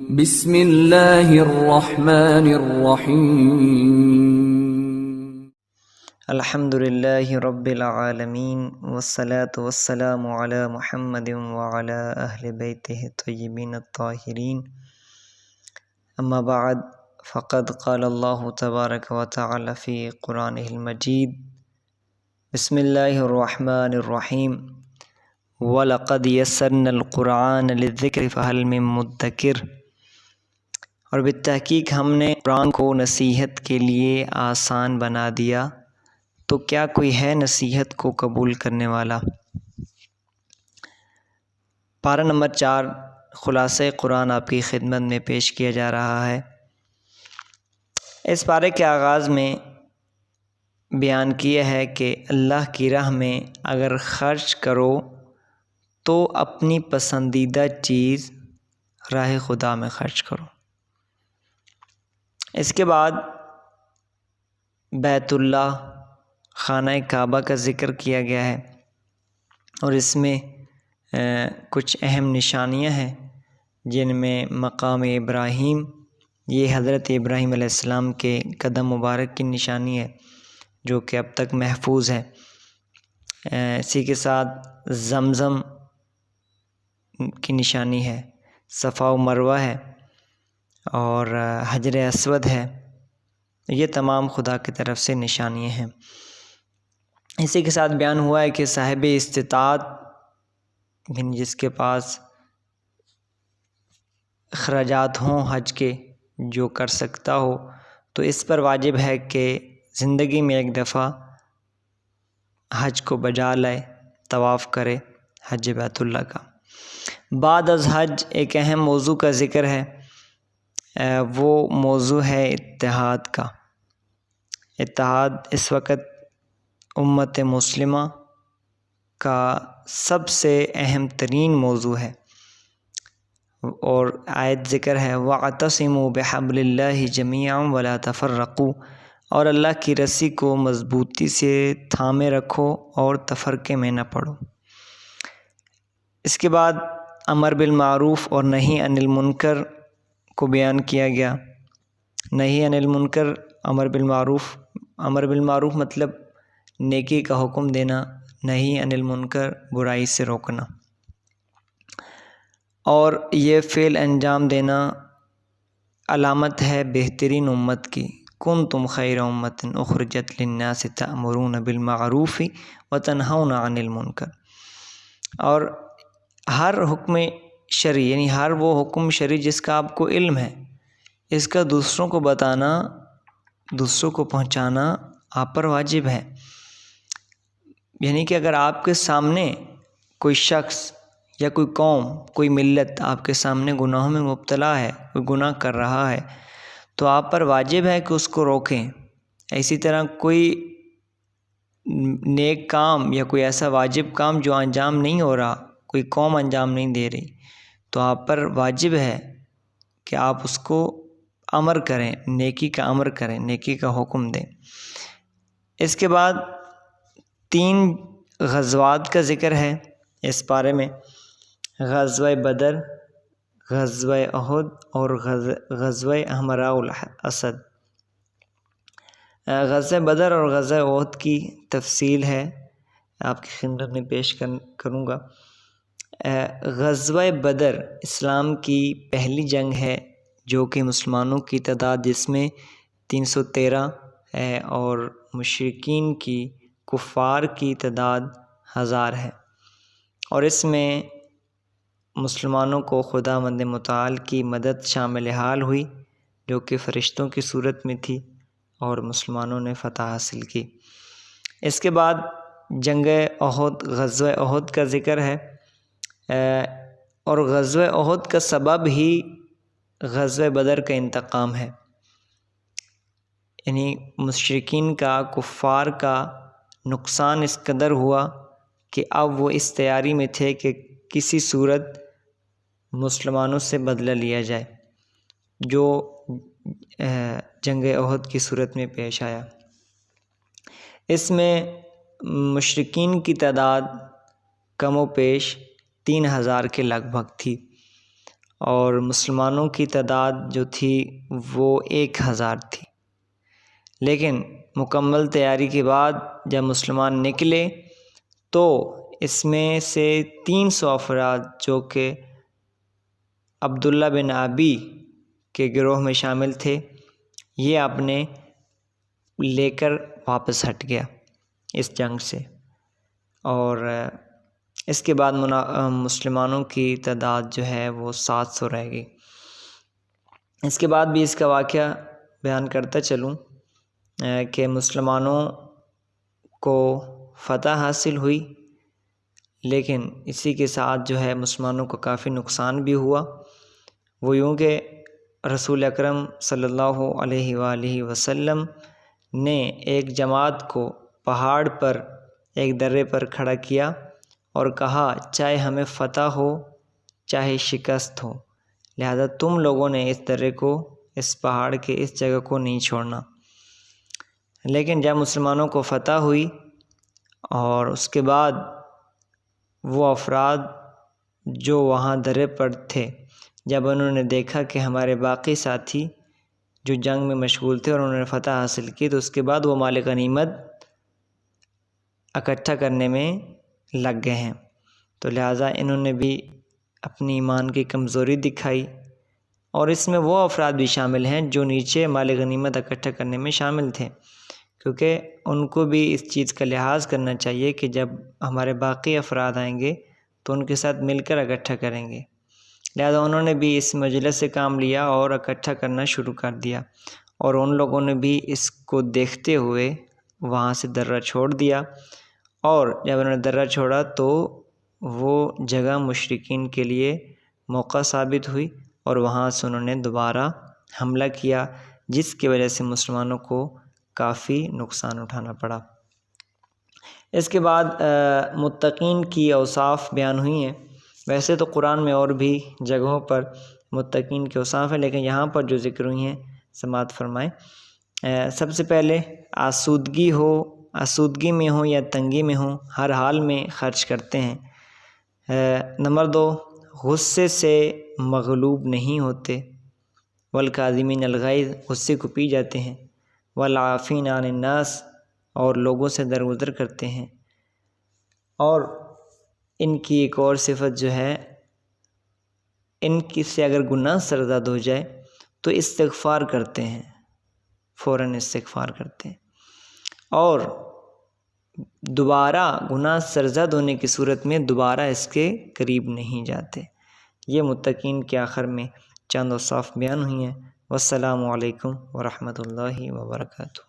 بسم اللہ الرحمن الرحیم الحمدللہ رب العالمین والصلاة والسلام علی محمد وعلی اہل بیتہ الطیبین الطاہرین اما بعد فقد قال اللہ تبارک وتعالی فی قرآنہ المجید بسم اللہ الرحمن الرحیم وَلَقَدْ يَسَّرْنَا الْقُرْآنَ لِلذِّكْرِ فَهَلْ مِن مُدَّكِرٍ، اور بالتحقیق ہم نے قرآن کو نصیحت کے لیے آسان بنا دیا، تو کیا کوئی ہے نصیحت کو قبول کرنے والا۔ پارہ نمبر 4 خلاصہ قرآن آپ کی خدمت میں پیش کیا جا رہا ہے۔ اس پارے کے آغاز میں بیان کیا ہے کہ اللہ کی راہ میں اگر خرچ کرو تو اپنی پسندیدہ چیز راہ خدا میں خرچ کرو۔ اس کے بعد بیت اللہ خانہ کعبہ کا ذکر کیا گیا ہے، اور اس میں کچھ اہم نشانیاں ہیں جن میں مقام ابراہیم، یہ حضرت ابراہیم علیہ السلام کے قدم مبارک کی نشانی ہے جو کہ اب تک محفوظ ہے۔ اسی کے ساتھ زمزم کی نشانی ہے، صفا و مروہ ہے، اور حجر اسود ہے۔ یہ تمام خدا کی طرف سے نشانیاں ہیں۔ اسی کے ساتھ بیان ہوا ہے کہ صاحب استطاعت، جس کے پاس اخراجات ہوں حج کے، جو کر سکتا ہو، تو اس پر واجب ہے کہ زندگی میں ایک دفعہ حج کو بجا لائے، طواف کرے حج بیت اللہ کا۔ بعد از حج ایک اہم موضوع کا ذکر ہے، وہ موضوع ہے اتحاد کا۔ اتحاد اس وقت امت مسلمہ کا سب سے اہم ترین موضوع ہے، اور آیت ذکر ہے وَاعْتَصِمُوا بِحَبْلِ اللَّهِ جَمِيعًا وَلَا تَفَرَّقُوا، اور اللہ کی رسی کو مضبوطی سے تھامے رکھو اور تفرقے میں نہ پڑو۔ اس کے بعد امر بالمعروف اور نہی عن المنکر کو بیان کیا گیا۔ نہی عن المنکر، امر بالمعروف مطلب نیکی کا حکم دینا، نہی عن المنکر برائی سے روکنا، اور یہ فعل انجام دینا علامت ہے بہترین امت کی۔ کنتم خیر امۃ اخرجت للناس تأمرون بالمعروف وتنہون عن المنکر۔ اور ہر حکم شرعی، یعنی ہر وہ حکم شرعی جس کا آپ کو علم ہے، اس کا دوسروں کو بتانا، دوسروں کو پہنچانا آپ پر واجب ہے۔ یعنی کہ اگر آپ کے سامنے کوئی شخص یا کوئی قوم، کوئی ملت آپ کے سامنے گناہوں میں مبتلا ہے، کوئی گناہ کر رہا ہے، تو آپ پر واجب ہے کہ اس کو روکیں۔ اسی طرح کوئی نیک کام یا کوئی ایسا واجب کام جو انجام نہیں ہو رہا، کوئی قوم انجام نہیں دے رہی، تو آپ پر واجب ہے کہ آپ اس کو امر کریں، نیکی کا امر کریں، نیکی کا حکم دیں۔ اس کے بعد 3 غزوات کا ذکر ہے اس پارے میں، غزوہ بدر، غزوہ احد اور غزوہ حمراء الاسد۔ غزوہ بدر اور غزوہ احد کی تفصیل ہے، آپ کی خدمت میں پیش کروں گا۔ غزوہ بدر اسلام کی پہلی جنگ ہے جو کہ مسلمانوں کی تعداد جس میں 313 ہے، اور مشرکین کی، کفار کی تعداد 1000 ہے، اور اس میں مسلمانوں کو خداوند متعال کی مدد شامل حال ہوئی جو کہ فرشتوں کی صورت میں تھی، اور مسلمانوں نے فتح حاصل کی۔ اس کے بعد جنگ احد، غزوہ احد کا ذکر ہے، اور غزوہ احد کا سبب ہی غزوہ بدر کا انتقام ہے۔ یعنی مشرکین کا، کفار کا نقصان اس قدر ہوا کہ اب وہ اس تیاری میں تھے کہ کسی صورت مسلمانوں سے بدلہ لیا جائے، جو جنگ احد کی صورت میں پیش آیا۔ اس میں مشرکین کی تعداد کم و پیش 3000 کے لگ بھگ تھی، اور مسلمانوں کی تعداد جو تھی وہ 1000 تھی، لیکن مکمل تیاری کے بعد جب مسلمان نکلے تو اس میں سے 300 افراد جو کہ عبداللہ بن ابی کے گروہ میں شامل تھے، یہ اپنے لے کر واپس ہٹ گیا اس جنگ سے، اور اس کے بعد مسلمانوں کی تعداد جو ہے وہ 700 رہ گئی۔ اس کے بعد بھی اس کا واقعہ بیان کرتا چلوں کہ مسلمانوں کو فتح حاصل ہوئی، لیکن اسی کے ساتھ جو ہے مسلمانوں کو کافی نقصان بھی ہوا۔ وہ یوں کہ رسول اکرم صلی اللہ علیہ وآلہ وسلم نے ایک جماعت کو پہاڑ پر ایک درے پر کھڑا کیا اور کہا چاہے ہمیں فتح ہو چاہے شکست ہو، لہذا تم لوگوں نے اس درے کو، اس پہاڑ کے اس جگہ کو نہیں چھوڑنا۔ لیکن جب مسلمانوں کو فتح ہوئی اور اس کے بعد وہ افراد جو وہاں درے پر تھے، جب انہوں نے دیکھا کہ ہمارے باقی ساتھی جو جنگ میں مشغول تھے اور انہوں نے فتح حاصل کی، تو اس کے بعد وہ مال غنیمت اکٹھا کرنے میں لگ گئے ہیں، تو لہٰذا انہوں نے بھی اپنی ایمان کی کمزوری دکھائی، اور اس میں وہ افراد بھی شامل ہیں جو نیچے مال غنیمت اکٹھا کرنے میں شامل تھے، کیونکہ ان کو بھی اس چیز کا لحاظ کرنا چاہیے کہ جب ہمارے باقی افراد آئیں گے تو ان کے ساتھ مل کر اکٹھا کریں گے، لہذا انہوں نے بھی اس مجلس سے کام لیا اور اکٹھا کرنا شروع کر دیا، اور ان لوگوں نے بھی اس کو دیکھتے ہوئے وہاں سے درہ چھوڑ دیا، اور جب انہوں نے درہ چھوڑا تو وہ جگہ مشرکین کے لیے موقع ثابت ہوئی، اور وہاں سے انہوں نے دوبارہ حملہ کیا، جس کی وجہ سے مسلمانوں کو کافی نقصان اٹھانا پڑا۔ اس کے بعد متقین کی اوصاف بیان ہوئی ہیں۔ ویسے تو قرآن میں اور بھی جگہوں پر متقین کے اوصاف ہیں، لیکن یہاں پر جو ذکر ہوئی ہیں سماعت فرمائیں۔ سب سے پہلے آسودگی میں ہوں یا تنگی میں ہوں، ہر حال میں خرچ کرتے ہیں۔ نمبر 2، غصے سے مغلوب نہیں ہوتے، والکاظمین الغیظ، غصے کو پی جاتے ہیں، والعافین عن الناس، اور لوگوں سے درگزر کرتے ہیں۔ اور ان کی ایک اور صفت جو ہے، ان کی سے اگر گناہ سرزد ہو جائے تو استغفار کرتے ہیں، فوراً استغفار کرتے ہیں، اور دوبارہ گناہ سرزد ہونے کی صورت میں دوبارہ اس کے قریب نہیں جاتے۔ یہ متقین کے آخر میں چند اوصاف بیان ہوئی ہیں۔ والسلام علیکم ورحمۃ اللہ وبرکاتہ۔